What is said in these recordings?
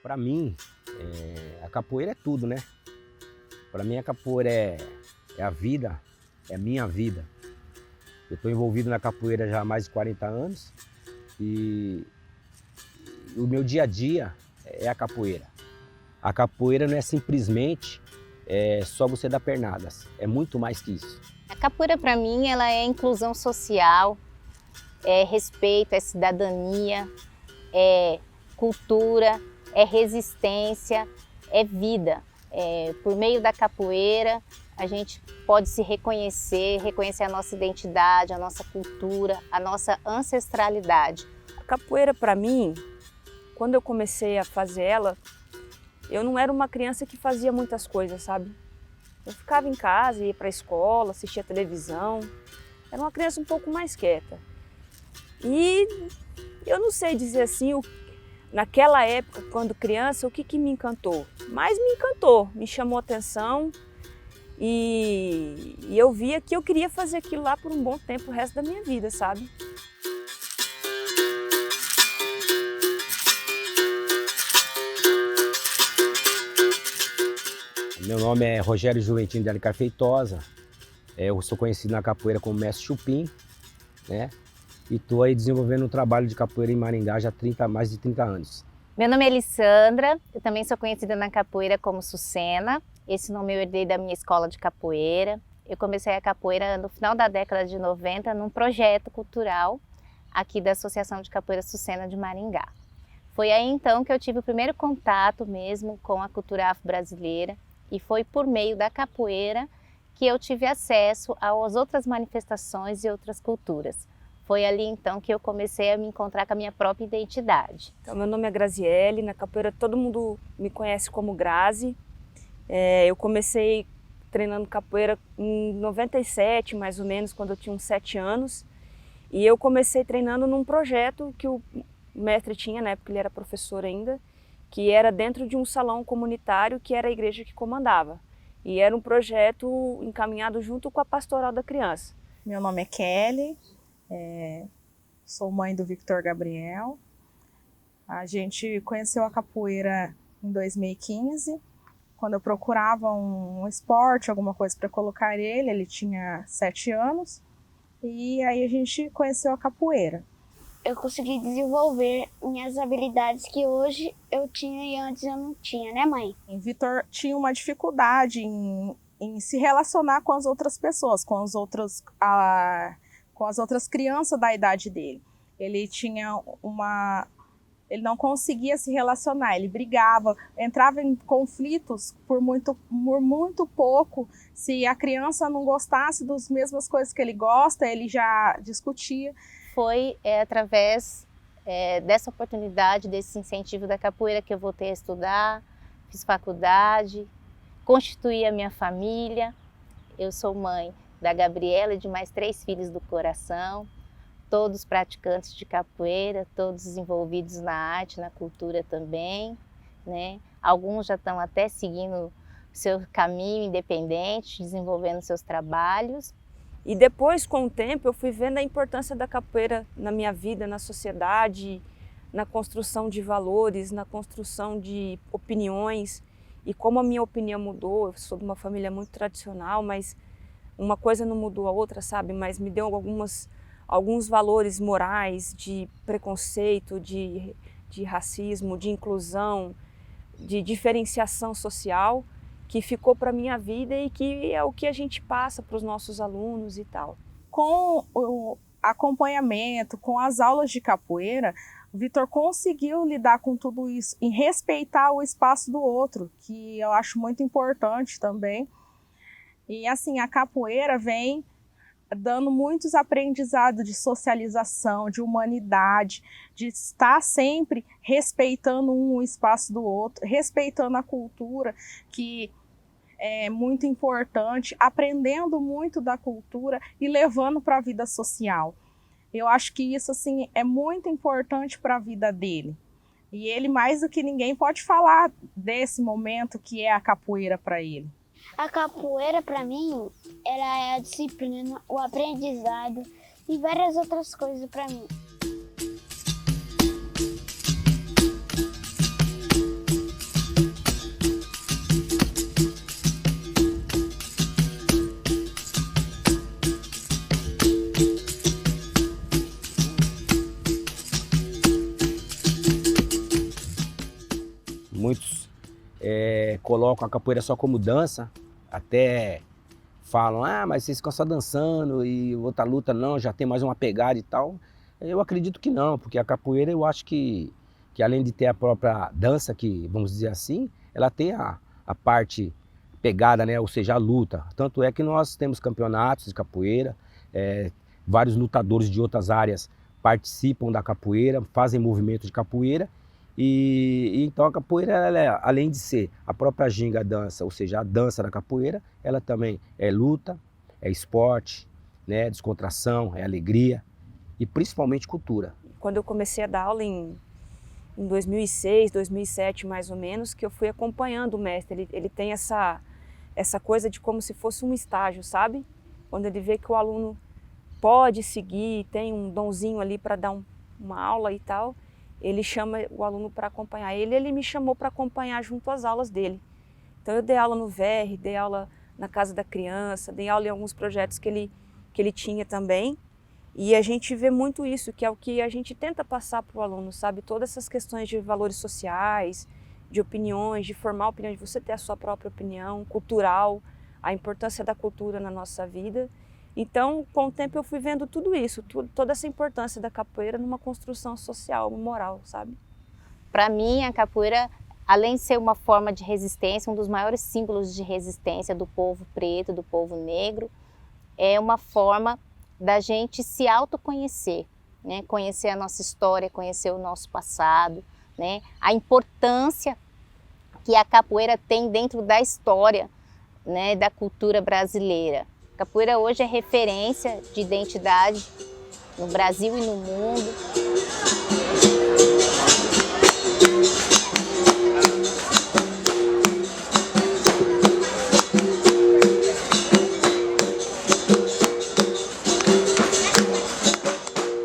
Para mim, a capoeira é tudo, né? Para mim a capoeira é a vida, é a minha vida. Eu estou envolvido na capoeira já há mais de 40 anos e o meu dia a dia é a capoeira. A capoeira não é simplesmente só você dar pernadas, é muito mais que isso. A capoeira para mim ela é inclusão social, é respeito, é cidadania, é cultura, é resistência, é vida. Por meio da capoeira a gente pode se reconhecer a nossa identidade, a nossa cultura, a nossa ancestralidade. A capoeira para mim, quando eu comecei a fazer ela, eu não era uma criança que fazia muitas coisas, sabe? Eu ficava em casa, ia para a escola, assistia televisão. Era uma criança um pouco mais quieta. E eu não sei dizer assim, naquela época, quando criança, o que me encantou? Mas me encantou, me chamou a atenção e eu via que eu queria fazer aquilo lá por um bom tempo, o resto da minha vida, sabe? Meu nome é Rogério Juventino de Alencar Feitosa, eu sou conhecido na capoeira como Mestre Chupim, né? E estou aí desenvolvendo um trabalho de capoeira em Maringá já há mais de 30 anos. Meu nome é Elissandra, eu também sou conhecida na capoeira como Sucena. Esse nome eu herdei da minha escola de capoeira. Eu comecei a capoeira no final da década de 90 num projeto cultural aqui da Associação de Capoeira Sucena de Maringá. Foi aí então que eu tive o primeiro contato mesmo com a cultura afro-brasileira e foi por meio da capoeira que eu tive acesso às outras manifestações e outras culturas. Foi ali então que eu comecei a me encontrar com a minha própria identidade. Então, meu nome é Graziele, na capoeira todo mundo me conhece como Grazi. Eu comecei treinando capoeira em 97, mais ou menos, quando eu tinha uns 7 anos. E eu comecei treinando num projeto que o mestre tinha, na época ele era professor ainda, que era dentro de um salão comunitário que era a igreja que comandava. E era um projeto encaminhado junto com a Pastoral da Criança. Meu nome é Kelly. Sou mãe do Victor Gabriel. A gente conheceu a capoeira em 2015, quando eu procurava um esporte, alguma coisa para colocar ele tinha 7 anos, e aí a gente conheceu a capoeira. Eu consegui desenvolver minhas habilidades que hoje eu tinha e antes eu não tinha, né, mãe? O Victor tinha uma dificuldade em se relacionar com as outras pessoas, com as outras crianças da idade dele. Ele não conseguia se relacionar, ele brigava, entrava em conflitos por muito pouco. Se a criança não gostasse das mesmas coisas que ele gosta, ele já discutia. Foi através dessa oportunidade, desse incentivo da capoeira que eu voltei a estudar, fiz faculdade, constituí a minha família. Eu sou mãe da Gabriela e de mais 3 filhos do coração, todos praticantes de capoeira, todos envolvidos na arte, na cultura também, né? Alguns já estão até seguindo seu caminho independente, desenvolvendo seus trabalhos. E depois, com o tempo, eu fui vendo a importância da capoeira na minha vida, na sociedade, na construção de valores, na construção de opiniões. E como a minha opinião mudou, eu sou de uma família muito tradicional, mas uma coisa não mudou a outra, sabe? Mas me deu alguns valores morais de preconceito, de racismo, de inclusão, de diferenciação social, que ficou para a minha vida e que é o que a gente passa para os nossos alunos e tal. Com o acompanhamento, com as aulas de capoeira, o Victor conseguiu lidar com tudo isso e respeitar o espaço do outro, que eu acho muito importante também. E assim, a capoeira vem dando muitos aprendizados de socialização, de humanidade, de estar sempre respeitando o espaço do outro, respeitando a cultura, que é muito importante, aprendendo muito da cultura e levando para a vida social. Eu acho que isso assim, é muito importante para a vida dele. E ele, mais do que ninguém, pode falar desse momento que é a capoeira para ele. A capoeira, para mim, ela é a disciplina, o aprendizado e várias outras coisas para mim. Muitos colocam a capoeira só como dança, até falam, mas vocês ficam só dançando e outra luta não, já tem mais uma pegada e tal. Eu acredito que não, porque a capoeira eu acho que além de ter a própria dança, que vamos dizer assim, ela tem a parte pegada, né? Ou seja, a luta. Tanto é que nós temos campeonatos de capoeira, vários lutadores de outras áreas participam da capoeira, fazem movimento de capoeira. E então a capoeira, ela, além de ser a própria ginga dança, ou seja, a dança da capoeira, ela também é luta, é esporte, né? Descontração, é alegria e principalmente cultura. Quando eu comecei a dar aula em 2006, 2007 mais ou menos, que eu fui acompanhando o mestre. Ele tem essa coisa de como se fosse um estágio, sabe? Quando ele vê que o aluno pode seguir, tem um donzinho ali para dar uma aula e tal, ele chama o aluno para acompanhar ele me chamou para acompanhar junto às aulas dele. Então eu dei aula no VR, dei aula na Casa da Criança, dei aula em alguns projetos que ele tinha também. E a gente vê muito isso, que é o que a gente tenta passar para o aluno, sabe? Todas essas questões de valores sociais, de opiniões, de formar opinião, de você ter a sua própria opinião, cultural, a importância da cultura na nossa vida. Então, com o tempo eu fui vendo tudo isso, toda essa importância da capoeira numa construção social, moral, sabe? Para mim, a capoeira, além de ser uma forma de resistência, um dos maiores símbolos de resistência do povo preto, do povo negro, é uma forma da gente se autoconhecer, né? Conhecer a nossa história, conhecer o nosso passado, né? A importância que a capoeira tem dentro da história, né? Da cultura brasileira. A capoeira hoje é referência de identidade no Brasil e no mundo.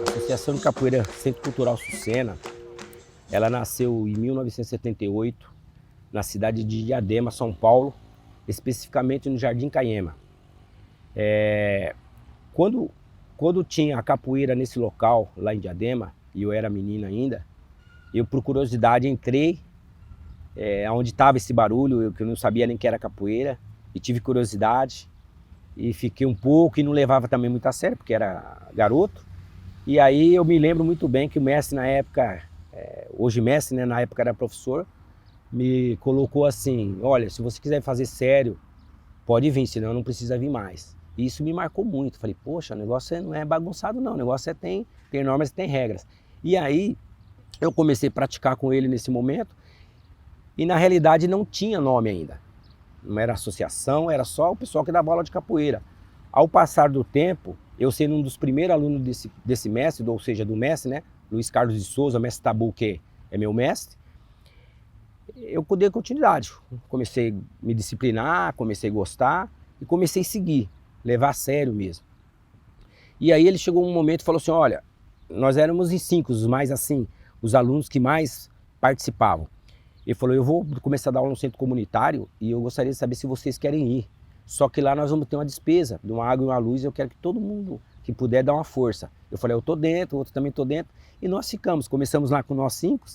A Associação de Capoeira Centro Cultural Sucena, ela nasceu em 1978, na cidade de Diadema, São Paulo, especificamente no Jardim Caiema. Quando tinha a capoeira nesse local, lá em Diadema, e eu era menino ainda, eu por curiosidade entrei onde estava esse barulho, que eu não sabia nem que era capoeira, e tive curiosidade, e fiquei um pouco, e não levava também muito a sério, porque era garoto. E aí eu me lembro muito bem que o mestre na época, hoje mestre, né, na época era professor, me colocou assim, olha, se você quiser fazer sério, pode vir, senão não precisa vir mais. E isso me marcou muito, falei, poxa, o negócio não é bagunçado não, o negócio tem normas e tem regras. E aí eu comecei a praticar com ele nesse momento, e na realidade não tinha nome ainda. Não era associação, era só o pessoal que dava aula de capoeira. Ao passar do tempo, eu sendo um dos primeiros alunos desse mestre, ou seja, do mestre, né, Luiz Carlos de Souza, mestre Tabu, que é meu mestre, eu dei continuidade. Comecei a me disciplinar, comecei a gostar e comecei a seguir, levar a sério mesmo. E aí ele chegou um momento e falou assim, olha, nós éramos em 5, os mais assim, os alunos que mais participavam. Ele falou, eu vou começar a dar aula no centro comunitário e eu gostaria de saber se vocês querem ir. Só que lá nós vamos ter uma despesa de uma água e uma luz, eu quero que todo mundo que puder dar uma força. Eu falei, eu tô dentro, o outro também tô dentro. E nós ficamos, começamos lá com nós 5,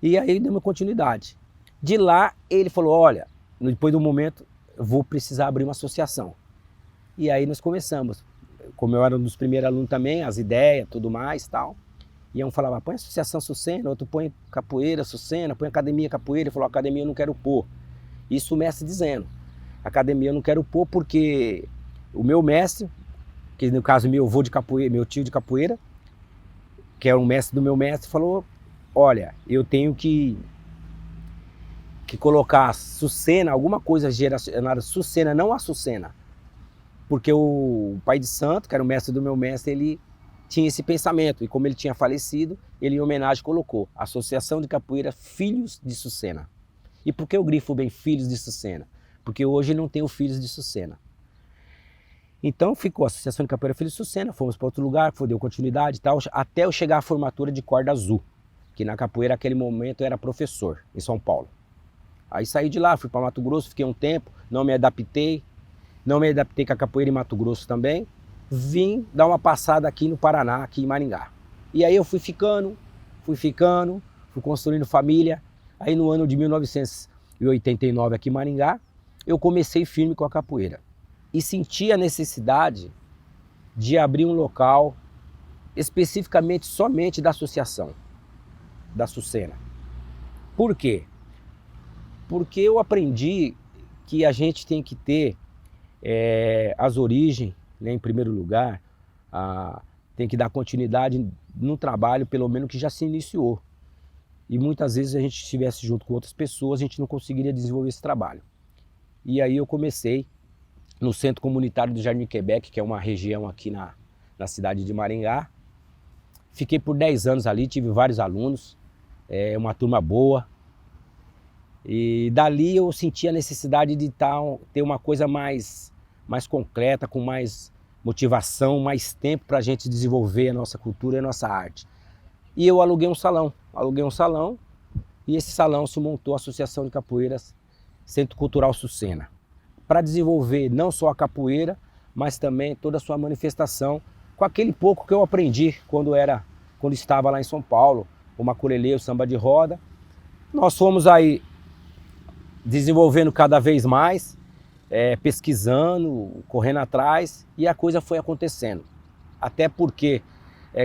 e aí deu uma continuidade. De lá ele falou, olha, depois do momento eu vou precisar abrir uma associação. E aí nós começamos. Como eu era um dos primeiros alunos também, as ideias, tudo mais e tal. E um falava, põe associação Sucena, outro põe capoeira Sucena, põe academia capoeira. Ele falou, academia eu não quero pôr. Isso o mestre dizendo. Academia eu não quero pôr porque o meu mestre, que no caso meu avô de capoeira, meu tio de capoeira, que é um mestre do meu mestre, falou, olha, eu tenho que colocar Sucena, alguma coisa geracionada Sucena, não a Sucena. Porque o pai de santo, que era o mestre do meu mestre, ele tinha esse pensamento. E como ele tinha falecido, ele em homenagem colocou Associação de Capoeira Filhos de Sucena. E por que eu grifo bem Filhos de Sucena? Porque hoje não tenho filhos de Sucena. Então ficou a Associação de Capoeira Filhos de Sucena, fomos para outro lugar, deu continuidade e tal, até eu chegar à formatura de corda azul, que na capoeira naquele momento eu era professor, em São Paulo. Aí saí de lá, fui para Mato Grosso, fiquei um tempo, não me adaptei com a capoeira em Mato Grosso também, vim dar uma passada aqui no Paraná, aqui em Maringá. E aí eu fui ficando, fui construindo família, Aí no ano de 1989 aqui em Maringá, eu comecei firme com a capoeira. E senti a necessidade de abrir um local especificamente somente da associação, da Sucena. Por quê? Porque eu aprendi que a gente tem que ter as origens, né, em primeiro lugar, tem que dar continuidade no trabalho, pelo menos que já se iniciou. E muitas vezes a gente estivesse junto com outras pessoas, a gente não conseguiria desenvolver esse trabalho. E aí eu comecei no Centro Comunitário do Jardim Quebec, que é uma região aqui na cidade de Maringá. Fiquei por 10 anos ali, tive vários alunos, uma turma boa. E dali eu senti a necessidade de ter uma coisa mais concreta, com mais motivação, mais tempo para a gente desenvolver a nossa cultura e a nossa arte. E eu aluguei um salão e esse salão se montou a Associação de Capoeiras Centro Cultural Sucena, para desenvolver não só a capoeira, mas também toda a sua manifestação, com aquele pouco que eu aprendi quando estava lá em São Paulo, o maculelê, o samba de roda. Nós fomos aí desenvolvendo cada vez mais, pesquisando, correndo atrás, e a coisa foi acontecendo. Até porque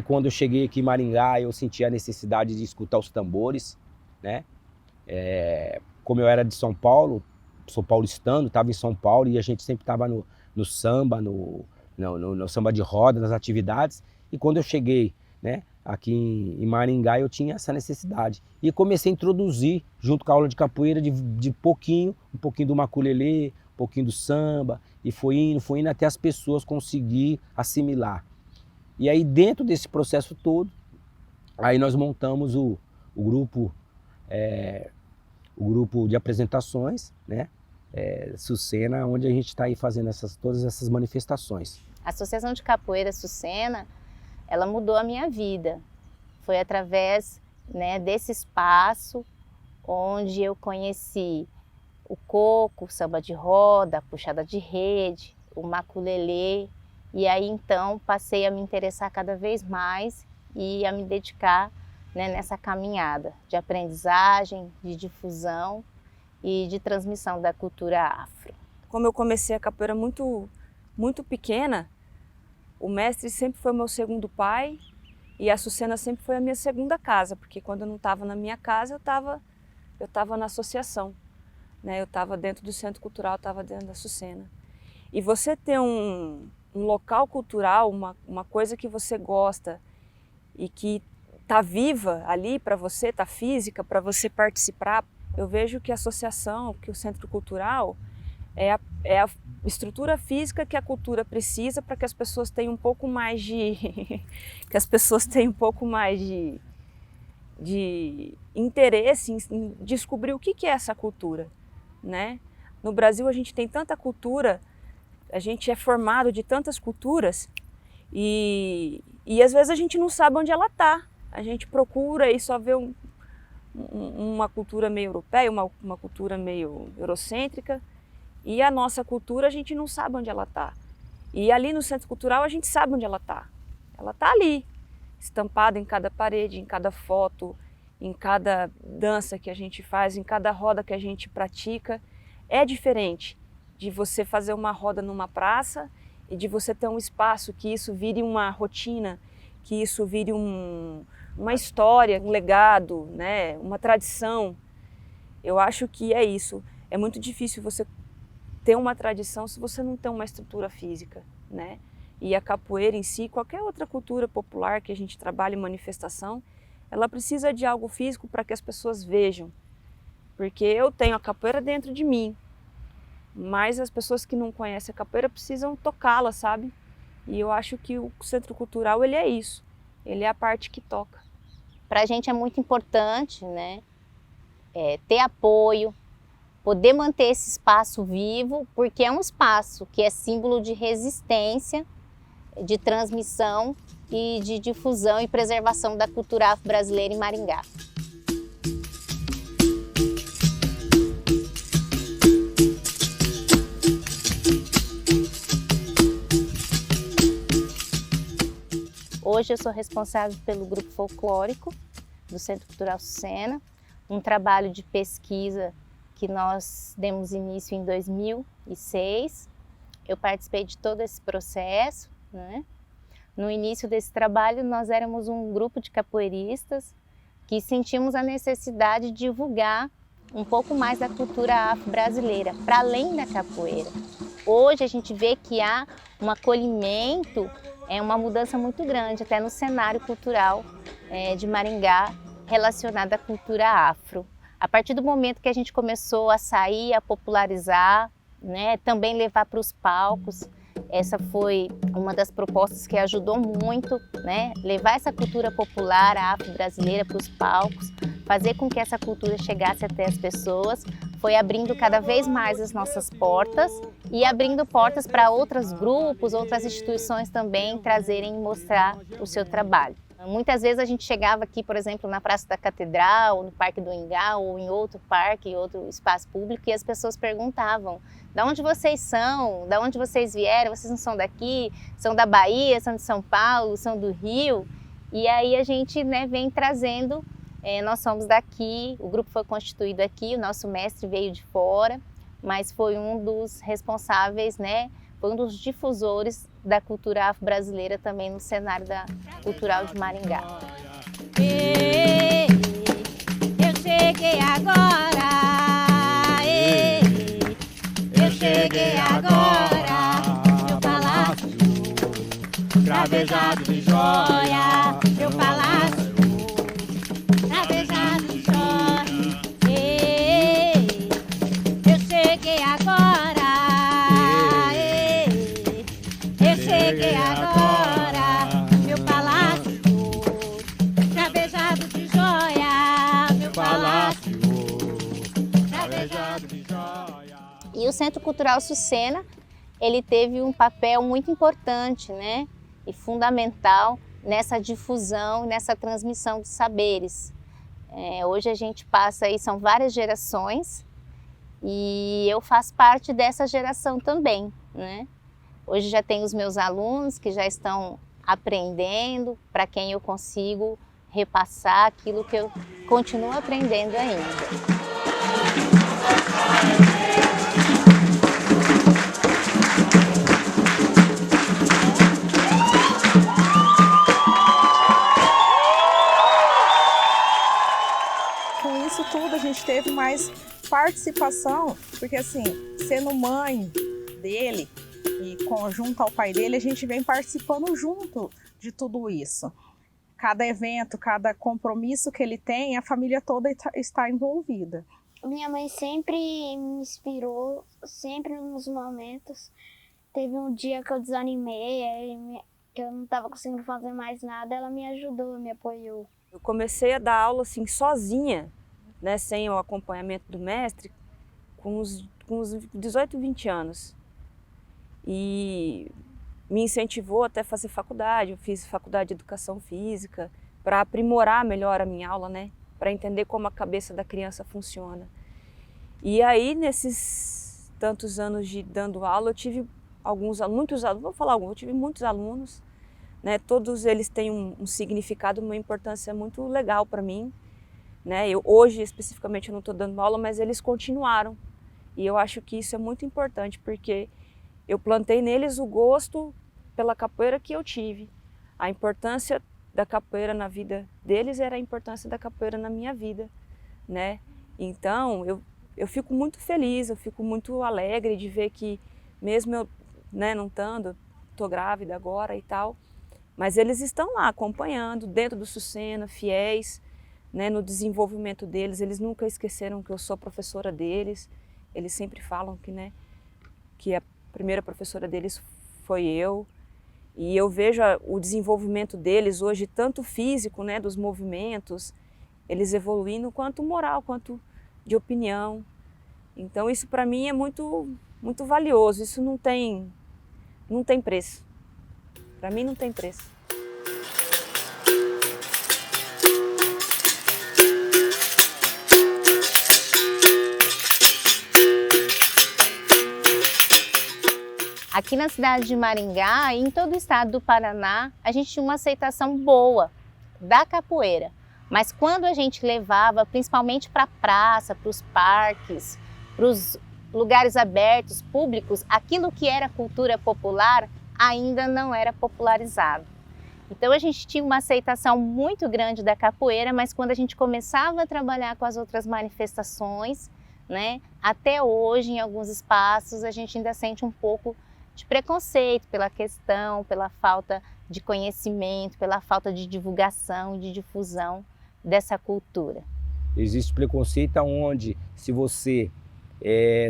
quando eu cheguei aqui em Maringá, eu senti a necessidade de escutar os tambores, né? Como eu era de São Paulo, sou paulistano, estava em São Paulo e a gente sempre estava no samba, no samba de roda, nas atividades. E quando eu cheguei, né, aqui em Maringá, eu tinha essa necessidade. E comecei a introduzir, junto com a aula de capoeira, um pouquinho do maculelê, um pouquinho do samba, e foi indo até as pessoas conseguir assimilar. E aí dentro desse processo todo, aí nós montamos o grupo de apresentações, né? Sucena, onde a gente está aí fazendo todas essas manifestações. A Associação de Capoeira Sucena, ela mudou a minha vida. Foi através, né, desse espaço onde eu conheci o coco, o samba de roda, a puxada de rede, o maculelê. E aí então passei a me interessar cada vez mais e a me dedicar, né, nessa caminhada de aprendizagem, de difusão e de transmissão da cultura afro. Como eu comecei a capoeira muito pequena, o mestre sempre foi meu segundo pai e a Sucena sempre foi a minha segunda casa, porque quando eu não estava na minha casa, eu estava na associação, né? Eu estava dentro do Centro Cultural, estava dentro da Sucena. E você ter um local cultural, uma coisa que você gosta e que está viva ali para você, está física para você participar. Eu vejo que a associação, que o Centro Cultural é a estrutura física que a cultura precisa para que as pessoas tenham um pouco mais de interesse em descobrir o que é essa cultura, né? No Brasil a gente tem tanta cultura, a gente é formado de tantas culturas e às vezes a gente não sabe onde ela está. A gente procura e só vê uma cultura meio europeia, uma cultura meio eurocêntrica, e a nossa cultura a gente não sabe onde ela está. E ali no Centro Cultural a gente sabe onde ela está. Ela está ali, estampada em cada parede, em cada foto, em cada dança que a gente faz, em cada roda que a gente pratica. É diferente de você fazer uma roda numa praça e de você ter um espaço que isso vire uma rotina, que isso vire uma história, um legado, né? Uma tradição. Eu acho que é isso. É muito difícil você ter uma tradição se você não tem uma estrutura física, né? E a capoeira em si, qualquer outra cultura popular que a gente trabalha em manifestação, ela precisa de algo físico para que as pessoas vejam. Porque eu tenho a capoeira dentro de mim, mas as pessoas que não conhecem a capoeira precisam tocá-la, sabe? E eu acho que o Centro Cultural, ele é isso. Ele é a parte que toca. Para a gente é muito importante, né, ter apoio, poder manter esse espaço vivo, porque é um espaço que é símbolo de resistência, de transmissão e de difusão e preservação da cultura afro-brasileira em Maringá. Hoje eu sou responsável pelo grupo folclórico do Centro Cultural Sucena, um trabalho de pesquisa que nós demos início em 2006. Eu participei de todo esse processo, né? No início desse trabalho, nós éramos um grupo de capoeiristas que sentimos a necessidade de divulgar um pouco mais da cultura afro-brasileira, para além da capoeira. Hoje a gente vê que há um acolhimento, uma mudança muito grande até no cenário cultural de Maringá relacionado à cultura afro. A partir do momento que a gente começou a sair, a popularizar, né, também levar para os palcos, essa foi uma das propostas que ajudou muito, né, levar essa cultura popular afro-brasileira para os palcos, fazer com que essa cultura chegasse até as pessoas, foi abrindo cada vez mais as nossas portas e abrindo portas para outros grupos, outras instituições também trazerem e mostrar o seu trabalho. Muitas vezes a gente chegava aqui, por exemplo, na Praça da Catedral, no Parque do Ingá, ou em outro parque, em outro espaço público, e as pessoas perguntavam: de onde vocês são? De onde vocês vieram? Vocês não são daqui? São da Bahia? São de São Paulo? São do Rio? E aí a gente, né, vem trazendo, nós somos daqui, o grupo foi constituído aqui, o nosso mestre veio de fora, mas foi um dos responsáveis, né, foi um dos difusores da cultura afro-brasileira também no cenário cultural de Maringá. Ei, eu cheguei agora, eu cheguei agora, meu palácio, travejado de joia, meu palácio, travejado de joia. Ei, eu cheguei agora. Cheguei agora, meu palácio, travejado de joia, meu palácio, travejado de joia. E o Centro Cultural Sucena, ele teve um papel muito importante, né, e fundamental nessa difusão, nessa transmissão de saberes. Hoje a gente passa aí, são várias gerações, e eu faço parte dessa geração também, né? Hoje já tenho os meus alunos que já estão aprendendo, para quem eu consigo repassar aquilo que eu continuo aprendendo ainda. Com isso tudo a gente teve mais participação, porque assim, sendo mãe dele, e junto ao pai dele, a gente vem participando junto de tudo isso. Cada evento, cada compromisso que ele tem, a família toda está envolvida. Minha mãe sempre me inspirou, sempre nos momentos. Teve um dia que eu desanimei, que eu não estava conseguindo fazer mais nada, ela me ajudou, me apoiou. Eu comecei a dar aula assim, sozinha, né, sem o acompanhamento do mestre, com uns 18, 20 anos. E me incentivou até fazer faculdade. Eu fiz faculdade de educação física para aprimorar melhor a minha aula, né? Para entender como a cabeça da criança funciona. E aí, nesses tantos anos de dando aula, eu tive muitos alunos, vou falar alguns, eu tive muitos alunos, né? Todos eles têm um significado, uma importância muito legal para mim, né? Hoje, especificamente, eu não estou dando aula, mas eles continuaram. E eu acho que isso é muito importante, porque eu plantei neles o gosto pela capoeira que eu tive. A importância da capoeira na vida deles era a importância da capoeira na minha vida, né? Então, eu fico muito feliz, eu fico muito alegre de ver que, mesmo eu, né, não estando, estou grávida agora e tal, mas eles estão lá acompanhando, dentro do Sucena, fiéis, né, no desenvolvimento deles. Eles nunca esqueceram que eu sou professora deles. Eles sempre falam que, né, que a primeira professora deles foi eu, e eu vejo o desenvolvimento deles hoje, tanto físico, né, dos movimentos, eles evoluindo, quanto moral, quanto de opinião. Então isso para mim é muito, muito valioso, isso não tem preço, para mim não tem preço. Aqui na cidade de Maringá e em todo o estado do Paraná, a gente tinha uma aceitação boa da capoeira. Mas quando a gente levava, principalmente para a praça, para os parques, para os lugares abertos, públicos, aquilo que era cultura popular ainda não era popularizado. Então a gente tinha uma aceitação muito grande da capoeira, mas quando a gente começava a trabalhar com as outras manifestações, né, até hoje em alguns espaços a gente ainda sente um pouco de preconceito pela questão, pela falta de conhecimento, pela falta de divulgação, de difusão dessa cultura. Existe preconceito onde, se você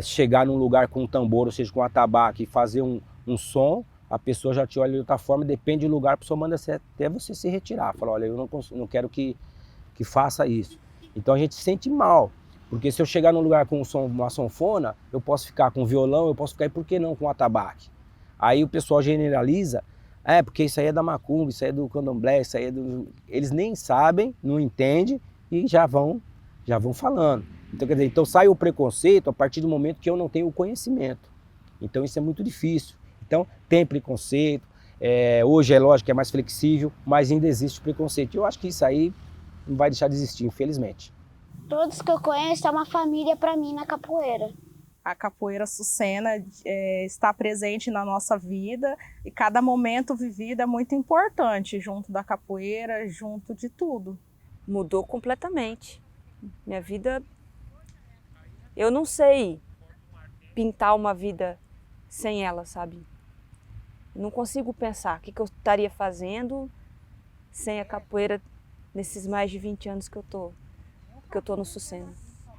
chegar num lugar com um tambor, ou seja, com um atabaque e fazer um som, a pessoa já te olha de outra forma, depende do lugar, a pessoa manda até você se retirar. Fala, olha, eu não quero que faça isso. Então a gente se sente mal, porque se eu chegar num lugar com uma sanfona, eu posso ficar com violão, eu posso ficar, e por que não com um atabaque? Aí o pessoal generaliza, porque isso aí é da macumba, isso aí é do candomblé, isso aí é do... Eles nem sabem, não entendem e já vão falando. Então, quer dizer, então sai o preconceito a partir do momento que eu não tenho o conhecimento. Então isso é muito difícil. Então tem preconceito, hoje é lógico que é mais flexível, mas ainda existe preconceito. Eu acho que isso aí não vai deixar de existir, infelizmente. Todos que eu conheço é uma família para mim na capoeira. A capoeira Sucena está presente na nossa vida e cada momento vivido é muito importante junto da capoeira, junto de tudo. Mudou completamente. Minha vida... Eu não sei pintar uma vida sem ela, sabe? Não consigo pensar o que eu estaria fazendo sem a capoeira nesses mais de 20 anos que eu tô no Sucena.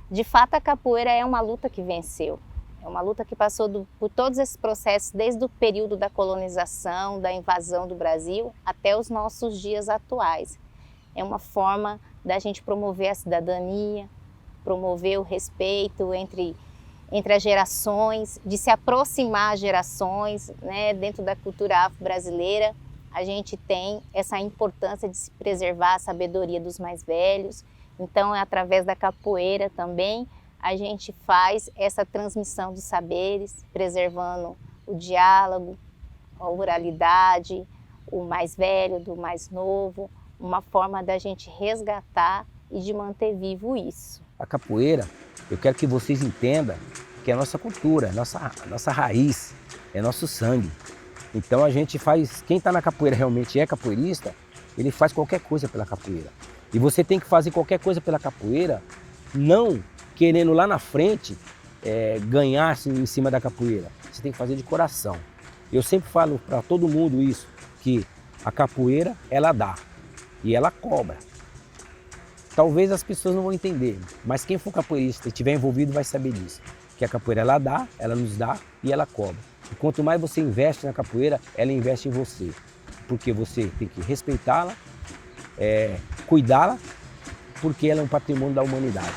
De fato, a capoeira é uma luta que venceu. É uma luta que passou por todos esses processos, desde o período da colonização, da invasão do Brasil, até os nossos dias atuais. É uma forma da gente promover a cidadania, promover o respeito entre as gerações, de se aproximar as gerações, né? Dentro da cultura afro-brasileira, a gente tem essa importância de se preservar a sabedoria dos mais velhos. Então, é através da capoeira também, a gente faz essa transmissão dos saberes, preservando o diálogo, a oralidade, o mais velho do mais novo, uma forma da gente resgatar e de manter vivo isso. A capoeira, eu quero que vocês entendam que é a nossa cultura, a nossa raiz, é nosso sangue. Então a gente faz, quem está na capoeira realmente é capoeirista, ele faz qualquer coisa pela capoeira. E você tem que fazer qualquer coisa pela capoeira, não querendo lá na frente ganhar em cima da capoeira. Você tem que fazer de coração. Eu sempre falo para todo mundo isso, que a capoeira, ela dá e ela cobra. Talvez as pessoas não vão entender, mas quem for capoeirista e estiver envolvido vai saber disso. Que a capoeira, ela dá, ela nos dá e ela cobra. E quanto mais você investe na capoeira, ela investe em você. Porque você tem que respeitá-la, cuidá-la, porque ela é um patrimônio da humanidade.